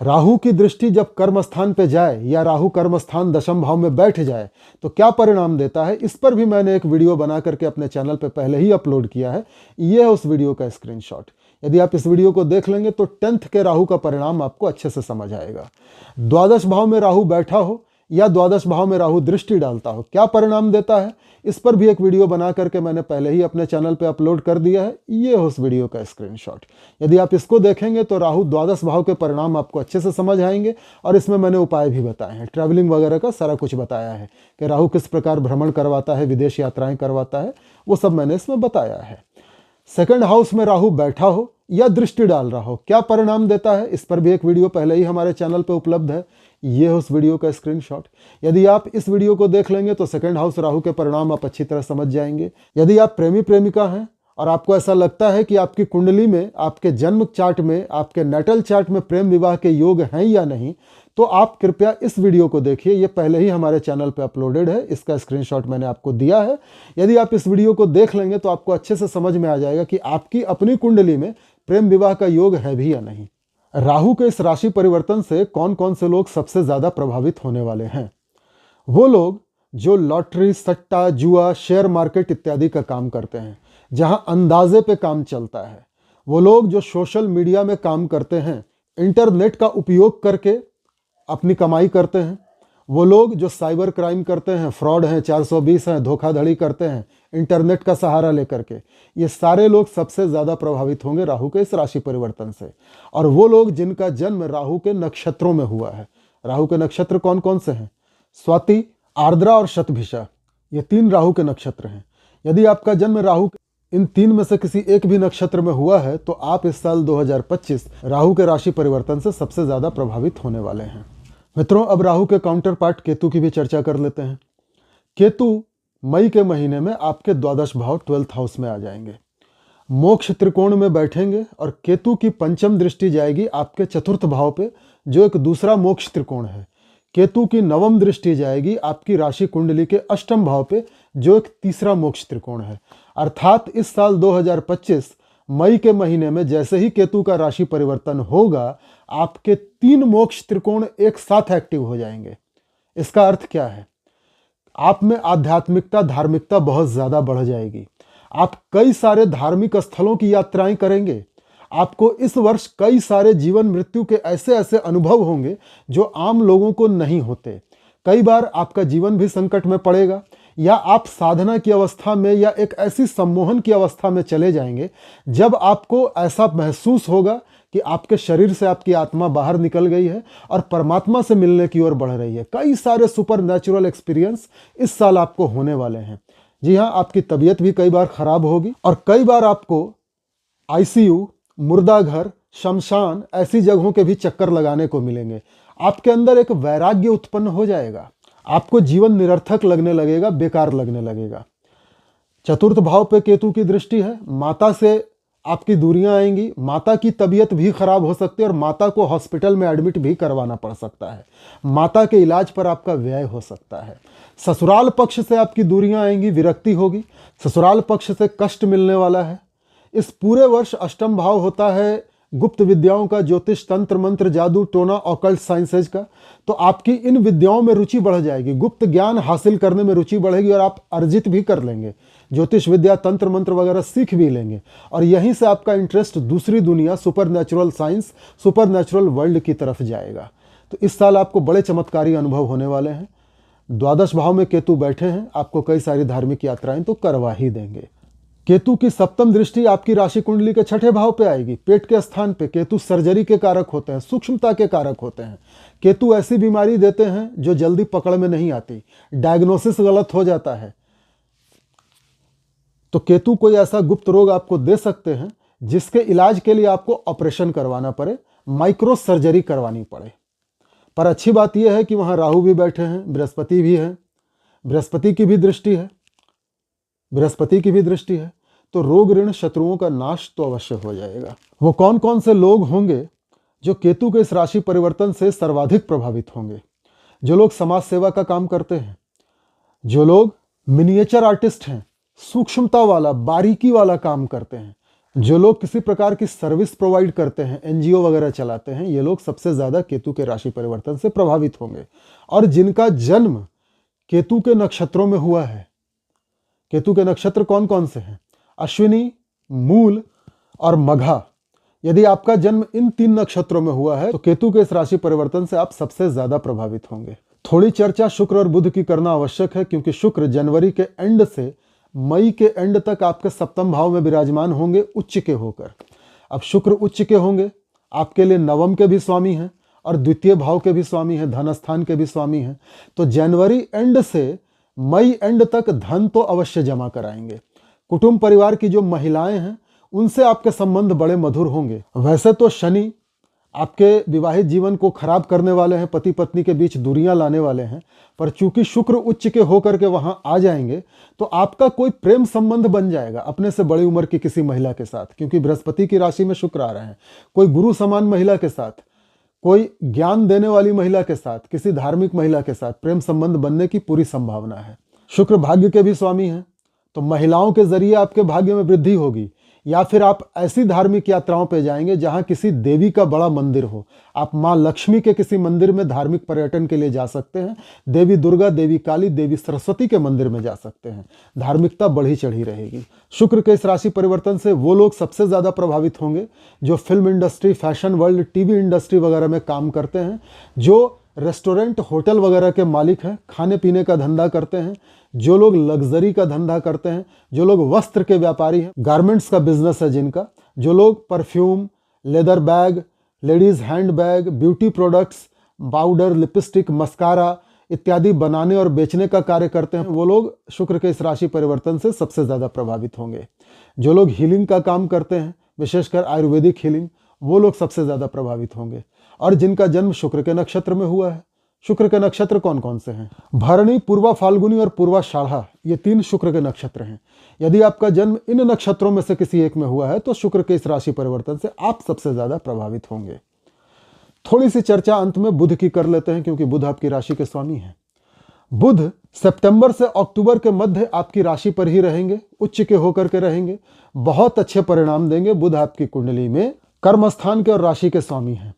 राहु की दृष्टि जब कर्म स्थान पे जाए या राहु कर्म स्थान दशम भाव में बैठ जाए तो क्या परिणाम देता है, इस पर भी मैंने एक वीडियो बना करके अपने चैनल पे पहले ही अपलोड किया है। यह है उस वीडियो का स्क्रीनशॉट। यदि आप इस वीडियो को देख लेंगे तो 10th के राहु का परिणाम आपको अच्छे से समझ आएगा। द्वादश भाव में राहु बैठा हो या द्वादश भाव में राहु दृष्टि डालता हो, क्या परिणाम देता है, इस पर भी एक वीडियो बना करके मैंने पहले ही अपने चैनल पे अपलोड कर दिया है। ये है उस वीडियो का स्क्रीनशॉट। यदि आप इसको देखेंगे तो राहु द्वादश भाव के परिणाम आपको अच्छे से समझ आएंगे, और इसमें मैंने उपाय भी बताए हैं, ट्रैवलिंग वगैरह का सारा कुछ बताया है कि राहु किस प्रकार भ्रमण करवाता है, विदेश यात्राएं करवाता है, वो सब मैंने इसमें बताया है। सेकंड हाउस में राहु बैठा हो या दृष्टि डाल रहा हो, क्या परिणाम देता है, इस पर भी एक वीडियो पहले ही हमारे चैनल पे उपलब्ध है। ये है उस वीडियो का स्क्रीनशॉट। यदि आप इस वीडियो को देख लेंगे तो सेकंड हाउस राहु के परिणाम आप अच्छी तरह समझ जाएंगे। यदि आप प्रेमी प्रेमिका हैं और आपको ऐसा लगता है कि आपकी कुंडली में, आपके जन्म चार्ट में, आपके नेटल चार्ट में प्रेम विवाह के योग हैं या नहीं, तो आप कृपया इस वीडियो को देखिए। ये पहले ही हमारे चैनल पे अपलोडेड है, इसका स्क्रीनशॉट मैंने आपको दिया है। यदि आप इस वीडियो को देख लेंगे तो आपको अच्छे से समझ में आ जाएगा कि आपकी अपनी कुंडली में प्रेम विवाह का योग है भी या नहीं। राहु के इस राशि परिवर्तन से कौन कौन से लोग सबसे ज्यादा प्रभावित होने वाले हैं? वो लोग जो लॉटरी, सट्टा, जुआ, शेयर मार्केट इत्यादि का काम करते हैं, जहां अंदाजे पे काम चलता है। वो लोग जो सोशल मीडिया में काम करते हैं, इंटरनेट का उपयोग करके अपनी कमाई करते हैं। वो लोग जो साइबर क्राइम करते हैं, फ्रॉड हैं, 420 हैं, धोखाधड़ी करते हैं इंटरनेट का सहारा लेकर के, ये सारे लोग सबसे ज़्यादा प्रभावित होंगे राहु के इस राशि परिवर्तन से। और वो लोग जिनका जन्म राहु के नक्षत्रों में हुआ है। राहु के नक्षत्र कौन कौन से हैं? स्वाति, आर्द्रा और शतभिषा, ये 3 राहु के नक्षत्र हैं। यदि आपका जन्म राहु इन 3 में से किसी एक भी नक्षत्र में हुआ है तो आप इस साल 2025 राहु के राशि परिवर्तन से सबसे ज़्यादा प्रभावित होने वाले हैं। मित्रों, अब राहु के काउंटर पार्ट केतु की भी चर्चा कर लेते हैं। केतु मई के महीने में आपके द्वादश भाव 12th हाउस में आ जाएंगे, मोक्ष त्रिकोण में बैठेंगे, और केतु की पंचम दृष्टि जाएगी आपके 4th भाव पे, जो एक दूसरा मोक्ष त्रिकोण है। केतु की 9वीं दृष्टि जाएगी आपकी राशि कुंडली के 8th भाव पे, जो एक तीसरा मोक्ष त्रिकोण है। अर्थात इस साल 2025 मई के महीने में जैसे ही केतु का राशि परिवर्तन होगा, आपके 3 मोक्ष त्रिकोण एक साथ एक्टिव हो जाएंगे। इसका अर्थ क्या है? आप में आध्यात्मिकता, धार्मिकता बहुत ज्यादा बढ़ जाएगी। आप कई सारे धार्मिक स्थलों की यात्राएं करेंगे। आपको इस वर्ष कई सारे जीवन मृत्यु के ऐसे ऐसे अनुभव होंगे जो आम लोगों को नहीं होते। कई बार आपका जीवन भी संकट में पड़ेगा, या आप साधना की अवस्था में या एक ऐसी सम्मोहन की अवस्था में चले जाएंगे जब आपको ऐसा महसूस होगा कि आपके शरीर से आपकी आत्मा बाहर निकल गई है और परमात्मा से मिलने की ओर बढ़ रही है। कई सारे सुपर नेचुरल एक्सपीरियंस इस साल आपको होने वाले हैं। जी हाँ, आपकी तबीयत भी कई बार खराब होगी, और कई बार आपको आईसीयू, मुर्दाघर, शमशान ऐसी जगहों के भी चक्कर लगाने को मिलेंगे। आपके अंदर एक वैराग्य उत्पन्न हो जाएगा। आपको जीवन निरर्थक लगने लगेगा, बेकार लगने लगेगा। 4th भाव पे केतु की दृष्टि है। माता से आपकी दूरियां आएंगी, माता की तबीयत भी खराब हो सकती है और माता को हॉस्पिटल में एडमिट भी करवाना पड़ सकता है। माता के इलाज पर आपका व्यय हो सकता है। ससुराल पक्ष से आपकी दूरियां आएंगी, विरक्ति होगी। ससुराल पक्ष से कष्ट मिलने वाला है। इस पूरे वर्ष 8th भाव होता है गुप्त विद्याओं का, ज्योतिष, तंत्र मंत्र, जादू टोना, ऑकल्ट साइंसेज का। तो आपकी इन विद्याओं में रुचि बढ़ जाएगी, गुप्त ज्ञान हासिल करने में रुचि बढ़ेगी और आप अर्जित भी कर लेंगे। ज्योतिष विद्या, तंत्र मंत्र वगैरह सीख भी लेंगे, और यहीं से आपका इंटरेस्ट दूसरी दुनिया, super natural science, super natural world की तरफ जाएगा। तो इस साल आपको बड़े चमत्कारी अनुभव होने वाले हैं। द्वादश भाव में केतु बैठे हैं, आपको कई सारी धार्मिक यात्राएं तो करवा ही देंगे। केतु की 7वीं दृष्टि आपकी राशि कुंडली के 6ठे भाव पे आएगी, पेट के स्थान पे। केतु सर्जरी के कारक होते हैं, सूक्ष्मता के कारक होते हैं। केतु ऐसी बीमारी देते हैं जो जल्दी पकड़ में नहीं आती, डायग्नोसिस गलत हो जाता है। तो केतु कोई ऐसा गुप्त रोग आपको दे सकते हैं जिसके इलाज के लिए आपको ऑपरेशन करवाना पड़े, माइक्रो सर्जरी करवानी पड़े। पर अच्छी बात यह है कि वहां राहु भी बैठे हैं, बृहस्पति भी है, बृहस्पति की भी दृष्टि है, बृहस्पति की भी दृष्टि है। तो रोग, ऋण, शत्रुओं का नाश तो अवश्य हो जाएगा। वो कौन कौन से लोग होंगे जो केतु के इस राशि परिवर्तन से सर्वाधिक प्रभावित होंगे? जो लोग समाज सेवा का काम करते हैं, जो लोग मिनिएचर आर्टिस्ट हैं, सूक्ष्मता वाला, बारीकी वाला काम करते हैं, जो लोग किसी प्रकार की सर्विस प्रोवाइड करते हैं, एनजीओ वगैरह चलाते हैं, ये लोग सबसे ज़्यादा केतु के राशि परिवर्तन से प्रभावित होंगे। और जिनका जन्म केतु के नक्षत्रों में हुआ है, केतु के नक्षत्र कौन कौन से हैं? अश्विनी, मूल और मघा। यदि आपका जन्म इन 3 नक्षत्रों में हुआ है तो केतु के इस राशि परिवर्तन से आप सबसे ज्यादा प्रभावित होंगे। थोड़ी चर्चा शुक्र और बुध की करना आवश्यक है, क्योंकि शुक्र जनवरी के एंड से मई के एंड तक आपके सप्तम भाव में विराजमान होंगे उच्च के होकर। अब शुक्र उच्च के होंगे, आपके लिए नवम के भी स्वामी हैं और द्वितीय भाव के भी स्वामी हैं, धन स्थान के भी स्वामी हैं। तो जनवरी एंड से मई एंड तक धन तो अवश्य जमा कराएंगे। कुटुंब परिवार की जो महिलाएं हैं उनसे आपके संबंध बड़े मधुर होंगे। वैसे तो शनि आपके विवाहित जीवन को खराब करने वाले हैं, पति पत्नी के बीच दूरियां लाने वाले हैं, पर चूंकि शुक्र उच्च के होकर के वहां आ जाएंगे तो आपका कोई प्रेम संबंध बन जाएगा अपने से बड़ी उम्र की किसी महिला के साथ, क्योंकि बृहस्पति की राशि में शुक्र आ रहे हैं। कोई गुरु समान महिला के साथ, कोई ज्ञान देने वाली महिला के साथ, किसी धार्मिक महिला के साथ प्रेम संबंध बनने की पूरी संभावना है। शुक्र भाग्य के भी स्वामी हैं, तो महिलाओं के जरिए आपके भाग्य में वृद्धि होगी, या फिर आप ऐसी धार्मिक यात्राओं पे जाएंगे जहां किसी देवी का बड़ा मंदिर हो। आप मां लक्ष्मी के किसी मंदिर में धार्मिक पर्यटन के लिए जा सकते हैं, देवी दुर्गा, देवी काली, देवी सरस्वती के मंदिर में जा सकते हैं। धार्मिकता बढ़ी चढ़ी रहेगी। शुक्र के इस राशि परिवर्तन से वो लोग सबसे ज्यादा प्रभावित होंगे जो film industry, fashion world, TV industry वगैरह में काम करते हैं, जो रेस्टोरेंट, होटल वगैरह के मालिक हैं, खाने पीने का धंधा करते हैं, जो लोग लग्जरी का धंधा करते हैं, जो लोग वस्त्र के व्यापारी हैं, गारमेंट्स का बिजनेस है जिनका, जो लोग perfume, leather bag, ladies hand bag, beauty products, powder, lipstick, mascara इत्यादि बनाने और बेचने का कार्य करते हैं, वो लोग शुक्र के इस राशि परिवर्तन से सबसे ज़्यादा प्रभावित होंगे। जो लोग हीलिंग का काम करते हैं, विशेषकर आयुर्वेदिक हीलिंग, वो लोग सबसे ज़्यादा प्रभावित होंगे। और जिनका जन्म शुक्र के नक्षत्र में हुआ है, शुक्र के नक्षत्र कौन कौन से हैं? भरणी, पूर्वा फाल्गुनी और पूर्वाषाढ़ा, ये 3 शुक्र के नक्षत्र हैं। यदि आपका जन्म इन नक्षत्रों में से किसी एक में हुआ है तो शुक्र के इस राशि परिवर्तन से आप सबसे ज्यादा प्रभावित होंगे। थोड़ी सी चर्चा अंत में बुध की कर लेते हैं, क्योंकि बुध आपकी राशि के स्वामी हैं। बुध सितंबर से अक्टूबर के मध्य आपकी राशि पर ही रहेंगे, उच्च के होकर के रहेंगे, बहुत अच्छे परिणाम देंगे। बुध आपकी कुंडली में कर्म स्थान के और राशि के स्वामी हैं,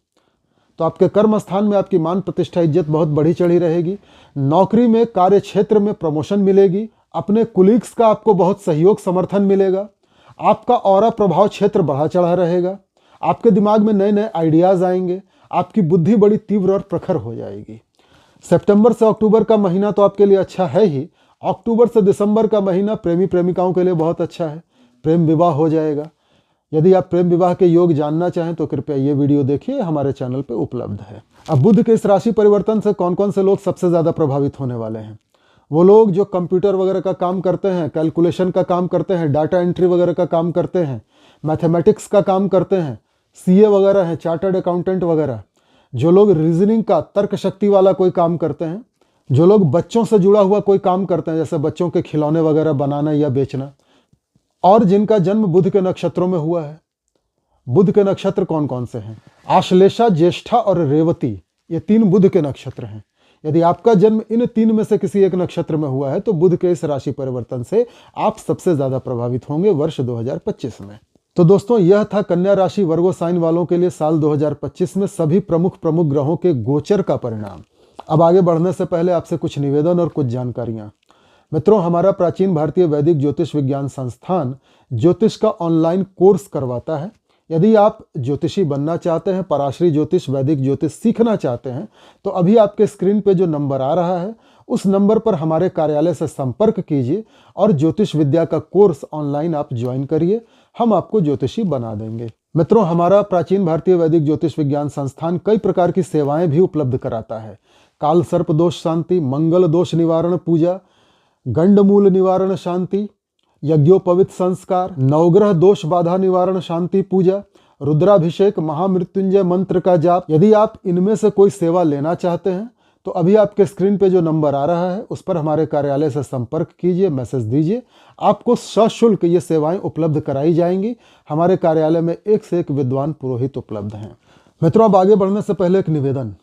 तो आपके कर्म स्थान में आपकी मान प्रतिष्ठा, इज्जत बहुत बढ़ी चढ़ी रहेगी। नौकरी में, कार्य क्षेत्र में प्रमोशन मिलेगी। अपने कुलीग्स का आपको बहुत सहयोग, समर्थन मिलेगा। आपका ऑरा प्रभाव क्षेत्र बढ़ा चढ़ा रहेगा। आपके दिमाग में नए नए आइडियाज आएंगे। आपकी बुद्धि बड़ी तीव्र और प्रखर हो जाएगी। सितंबर से अक्टूबर का महीना तो आपके लिए अच्छा है ही। अक्टूबर से दिसंबर का महीना प्रेमी प्रेमिकाओं के लिए बहुत अच्छा है। प्रेम विवाह हो जाएगा। यदि आप प्रेम विवाह के योग जानना चाहें तो कृपया ये वीडियो देखिए, हमारे चैनल पे उपलब्ध है। अब बुध के इस राशि परिवर्तन से कौन कौन से लोग सबसे ज़्यादा प्रभावित होने वाले हैं? वो लोग जो कंप्यूटर वगैरह का काम करते हैं, कैलकुलेशन का काम करते हैं, डाटा एंट्री वगैरह का काम करते हैं, मैथमेटिक्स का काम करते हैं, सीए वगैरह हैं, चार्टर्ड अकाउंटेंट वगैरह, जो लोग रीजनिंग का, तर्क शक्ति वाला कोई काम करते हैं, जो लोग बच्चों से जुड़ा हुआ कोई काम करते हैं, जैसे बच्चों के खिलौने वगैरह बनाना या बेचना, और जिनका जन्म बुध के नक्षत्रों में हुआ है। बुध के नक्षत्र कौन कौन से हैं? आश्लेषा, ज्येष्ठा और रेवती, ये 3 बुध के नक्षत्र हैं। यदि आपका जन्म इन 3 में से किसी एक नक्षत्र में हुआ है तो बुध के इस राशि परिवर्तन से आप सबसे ज्यादा प्रभावित होंगे वर्ष 2025 में। तो दोस्तों, यह था कन्या राशि वर्गो साइन वालों के लिए साल 2025 में सभी प्रमुख ग्रहों के गोचर का परिणाम। अब आगे बढ़ने से पहले आपसे कुछ निवेदन और कुछ जानकारियां। मित्रों, हमारा प्राचीन भारतीय वैदिक ज्योतिष विज्ञान संस्थान ज्योतिष का ऑनलाइन कोर्स करवाता है। यदि आप ज्योतिषी बनना चाहते हैं, पराशरी ज्योतिष, वैदिक ज्योतिष सीखना चाहते हैं, तो अभी आपके स्क्रीन पे जो नंबर आ रहा है उस नंबर पर हमारे कार्यालय से संपर्क कीजिए और ज्योतिष विद्या का कोर्स ऑनलाइन आप ज्वाइन करिए। हम आपको ज्योतिषी बना देंगे। मित्रों, हमारा प्राचीन भारतीय वैदिक ज्योतिष विज्ञान संस्थान कई प्रकार की सेवाएं भी उपलब्ध कराता है। काल सर्प दोष शांति, मंगल दोष निवारण पूजा, गंडमूल निवारण शांति, यज्ञोपवित संस्कार, नवग्रह दोष बाधा निवारण शांति पूजा, रुद्राभिषेक, महामृत्युंजय मंत्र का जाप। यदि आप इनमें से कोई सेवा लेना चाहते हैं तो अभी आपके स्क्रीन पे जो नंबर आ रहा है उस पर हमारे कार्यालय से संपर्क कीजिए, मैसेज दीजिए। आपको सशुल्क ये सेवाएं उपलब्ध कराई जाएंगी। हमारे कार्यालय में एक से एक विद्वान पुरोहित उपलब्ध हैं। मित्रों, अब आगे बढ़ने से पहले एक निवेदन।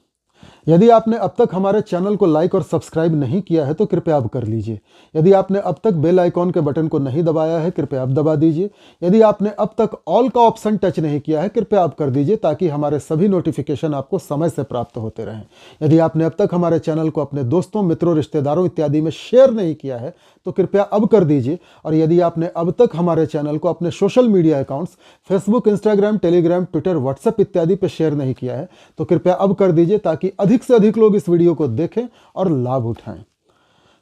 यदि आपने अब तक हमारे चैनल को लाइक और सब्सक्राइब नहीं किया है तो कृपया अब कर लीजिए। यदि आपने अब तक बेल आइकॉन के बटन को नहीं दबाया है कृपया अब दबा दीजिए। यदि आपने अब तक ऑल का ऑप्शन टच नहीं किया है कृपया अब कर दीजिए, ताकि हमारे सभी नोटिफिकेशन आपको समय से प्राप्त होते रहें। यदि आपने अब तक हमारे चैनल को अपने दोस्तों, मित्रों, रिश्तेदारों इत्यादि में शेयर नहीं किया है तो कृपया अब कर दीजिए। और यदि आपने अब तक हमारे चैनल को अपने social media accounts Facebook, Instagram, Telegram, Twitter, WhatsApp इत्यादि पर शेयर नहीं किया है तो कृपया अब कर दीजिए, ताकि अधिक से अधिक लोग इस वीडियो को देखें और लाभ उठाएं।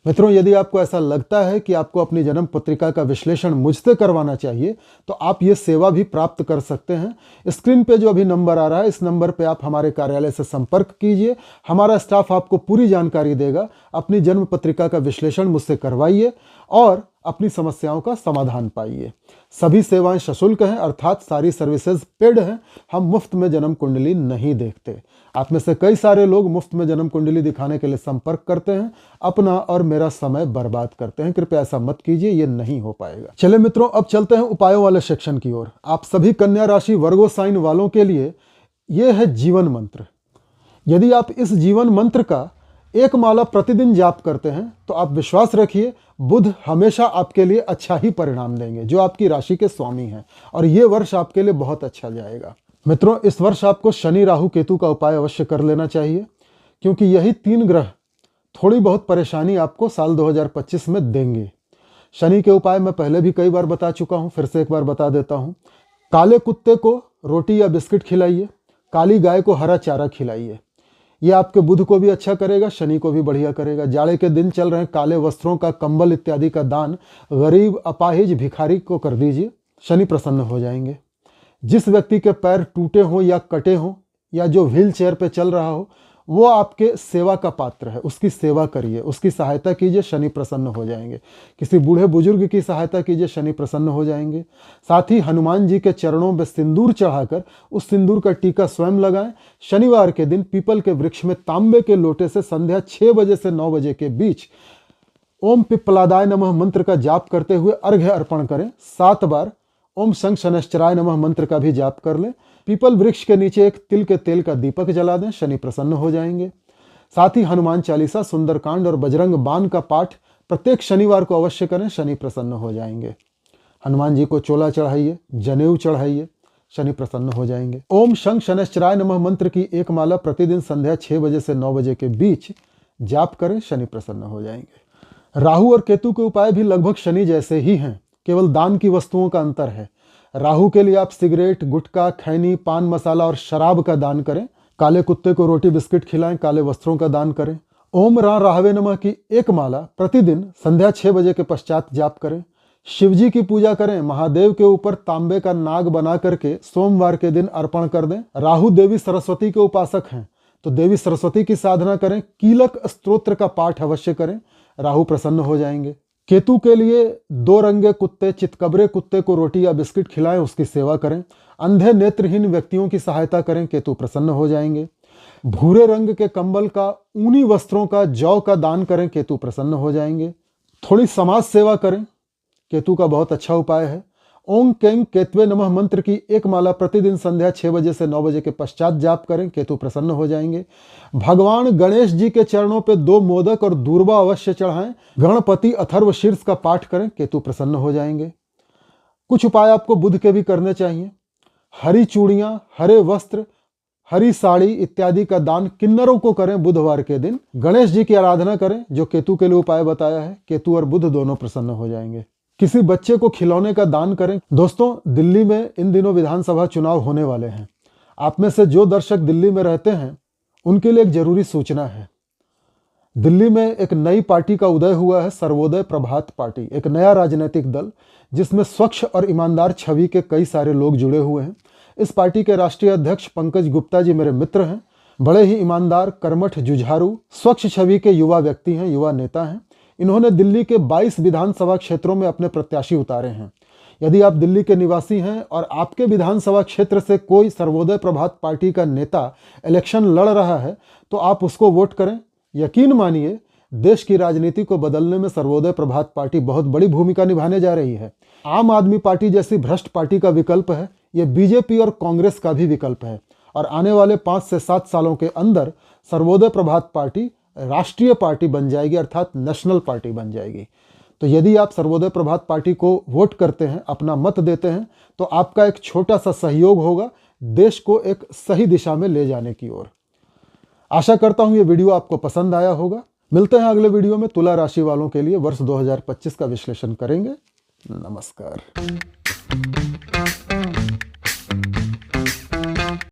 मित्रों, यदि आपको ऐसा लगता है कि आपको अपनी जन्म पत्रिका का विश्लेषण मुझसे करवाना चाहिए तो आप ये सेवा भी प्राप्त कर सकते हैं। स्क्रीन पे जो अभी नंबर आ रहा है इस नंबर पे आप हमारे कार्यालय से संपर्क कीजिए। हमारा स्टाफ आपको पूरी जानकारी देगा। अपनी जन्म पत्रिका का विश्लेषण मुझसे करवाइए और अपनी समस्याओं का समाधान पाइए। सभी सेवाएं सशुल्क हैं, अर्थात सारी सर्विसेज पेड हैं। हम मुफ्त में जन्म कुंडली नहीं देखते। आप में से कई सारे लोग मुफ्त में जन्म कुंडली दिखाने के लिए संपर्क करते हैं, अपना और मेरा समय बर्बाद करते हैं। कृपया ऐसा मत कीजिए, ये नहीं हो पाएगा। चलिए मित्रों, अब चलते हैं उपायों वाले सेक्शन की ओर। आप सभी कन्या राशि वर्गो साइन वालों के लिए यह है जीवन मंत्र। यदि आप इस जीवन मंत्र का एक माला प्रतिदिन जाप करते हैं तो आप विश्वास रखिए बुध हमेशा आपके लिए अच्छा ही परिणाम देंगे, जो आपकी राशि के स्वामी हैं, और ये वर्ष आपके लिए बहुत अच्छा जाएगा। मित्रों, इस वर्ष आपको शनि, राहु, केतु का उपाय अवश्य कर लेना चाहिए, क्योंकि यही 3 ग्रह थोड़ी बहुत परेशानी आपको साल 2025 में देंगे। शनि के उपाय मैं पहले भी कई बार बता चुका हूं, फिर से एक बार बता देता हूं। काले कुत्ते को रोटी या बिस्किट खिलाइए, काली गाय को हरा चारा खिलाइए। ये आपके बुध को भी अच्छा करेगा, शनि को भी बढ़िया करेगा। जाड़े के दिन चल रहे हैं, काले वस्त्रों का, कंबल इत्यादि का दान गरीब, अपाहिज, भिखारी को कर दीजिए। शनि प्रसन्न हो जाएंगे। जिस व्यक्ति के पैर टूटे हों या कटे हों या जो व्हील चेयर पर चल रहा हो, वो आपके सेवा का पात्र है। उसकी सेवा करिए, उसकी सहायता कीजिए, शनि प्रसन्न हो जाएंगे। किसी बूढ़े बुजुर्ग की सहायता कीजिए, शनि प्रसन्न हो जाएंगे। साथ ही हनुमान जी के चरणों में सिंदूर चढ़ाकर उस सिंदूर का टीका स्वयं लगाएं। शनिवार के दिन पीपल के वृक्ष में तांबे के लोटे से संध्या 6 बजे से 9 बजे के बीच ओम पिप्पलादाय नमः मंत्र का जाप करते हुए अर्घ्य अर्पण करें। 7 बार ओम शंख शनैश्चराय नमः मंत्र का भी जाप कर लें। पीपल वृक्ष के नीचे एक तिल के तेल का दीपक जला दें, शनि प्रसन्न हो जाएंगे। साथ ही हनुमान चालीसा, सुंदरकांड और बजरंग बाण का पाठ प्रत्येक शनिवार को अवश्य करें, शनि प्रसन्न हो जाएंगे। हनुमान जी को चोला चढ़ाइए, जनेऊ चढ़ाइए, शनि प्रसन्न हो जाएंगे। ओम शंख शनैश्चराय नमः मंत्र की एक माला प्रतिदिन संध्या 6 बजे से 9 बजे के बीच जाप करें, शनि प्रसन्न हो जाएंगे। राहु और केतु के उपाय भी लगभग शनि जैसे ही हैं, केवल दान की वस्तुओं का अंतर है। राहु के लिए आप सिगरेट, गुटखा, खैनी, पान मसाला और शराब का दान करें। काले कुत्ते को रोटी बिस्किट खिलाएं, काले वस्त्रों का दान करें। ओम रा राहवे नमः की एक माला प्रतिदिन संध्या 6 बजे के पश्चात जाप करें। शिवजी की पूजा करें। महादेव के ऊपर तांबे का नाग बना करके सोमवार के दिन अर्पण कर दें। राहु देवी सरस्वती के उपासक हैं तो देवी सरस्वती की साधना करें। कीलक स्तोत्र का पाठ अवश्य करें, राहु प्रसन्न हो जाएंगे। केतु के लिए 2 रंगे कुत्ते, चितकबरे कुत्ते को रोटी या बिस्किट खिलाएं, उसकी सेवा करें। अंधे नेत्रहीन व्यक्तियों की सहायता करें, केतु प्रसन्न हो जाएंगे। भूरे रंग के कंबल का, ऊनी वस्त्रों का, जौ का दान करें, केतु प्रसन्न हो जाएंगे। थोड़ी समाज सेवा करें, केतु का बहुत अच्छा उपाय है। ओम केंग केतवे नमः मंत्र की एक माला प्रतिदिन संध्या 6 बजे से 9 बजे के पश्चात जाप करें, केतु प्रसन्न हो जाएंगे। भगवान गणेश जी के चरणों पे 2 मोदक और दूर्वा अवश्य चढ़ाएं। गणपति अथर्व शीर्ष का पाठ करें, केतु प्रसन्न हो जाएंगे। कुछ उपाय आपको बुध के भी करने चाहिए। हरी चूड़ियां, हरे वस्त्र, हरी साड़ी इत्यादि का दान किन्नरों को करें बुधवार के दिन। गणेश जी की आराधना करें, जो केतु के लिए उपाय बताया है। केतु और बुध दोनों प्रसन्न हो जाएंगे। किसी बच्चे को खिलौने का दान करें। दोस्तों, दिल्ली में इन दिनों विधानसभा चुनाव होने वाले हैं। आप में से जो दर्शक दिल्ली में रहते हैं उनके लिए एक जरूरी सूचना है। दिल्ली में एक नई पार्टी का उदय हुआ है, सर्वोदय प्रभात पार्टी, एक नया राजनीतिक दल जिसमें स्वच्छ और ईमानदार छवि के कई सारे लोग जुड़े हुए हैं। इस पार्टी के राष्ट्रीय अध्यक्ष पंकज गुप्ता जी मेरे मित्र हैं। बड़े ही ईमानदार, कर्मठ, जुझारू, स्वच्छ छवि के युवा व्यक्ति हैं, युवा नेता हैं। इन्होंने दिल्ली के 22 विधानसभा क्षेत्रों में अपने प्रत्याशी उतारे हैं। यदि आप दिल्ली के निवासी हैं और आपके विधानसभा क्षेत्र से कोई सर्वोदय प्रभात पार्टी का नेता इलेक्शन लड़ रहा है तो आप उसको वोट करें। यकीन मानिए, देश की राजनीति को बदलने में सर्वोदय प्रभात पार्टी बहुत बड़ी भूमिका निभाने जा रही है। आम आदमी पार्टी जैसी भ्रष्ट पार्टी का विकल्प है, ये बीजेपी और कांग्रेस का भी विकल्प है। और आने वाले 5 से 7 सालों के अंदर सर्वोदय प्रभात पार्टी राष्ट्रीय पार्टी बन जाएगी, अर्थात नेशनल पार्टी बन जाएगी। तो यदि आप सर्वोदय प्रभात पार्टी को वोट करते हैं, अपना मत देते हैं, तो आपका एक छोटा सा सहयोग होगा देश को एक सही दिशा में ले जाने की ओर। आशा करता हूं ये वीडियो आपको पसंद आया होगा। मिलते हैं अगले वीडियो में। तुला राशि वालों के लिए वर्ष 2025 का विश्लेषण करेंगे। नमस्कार।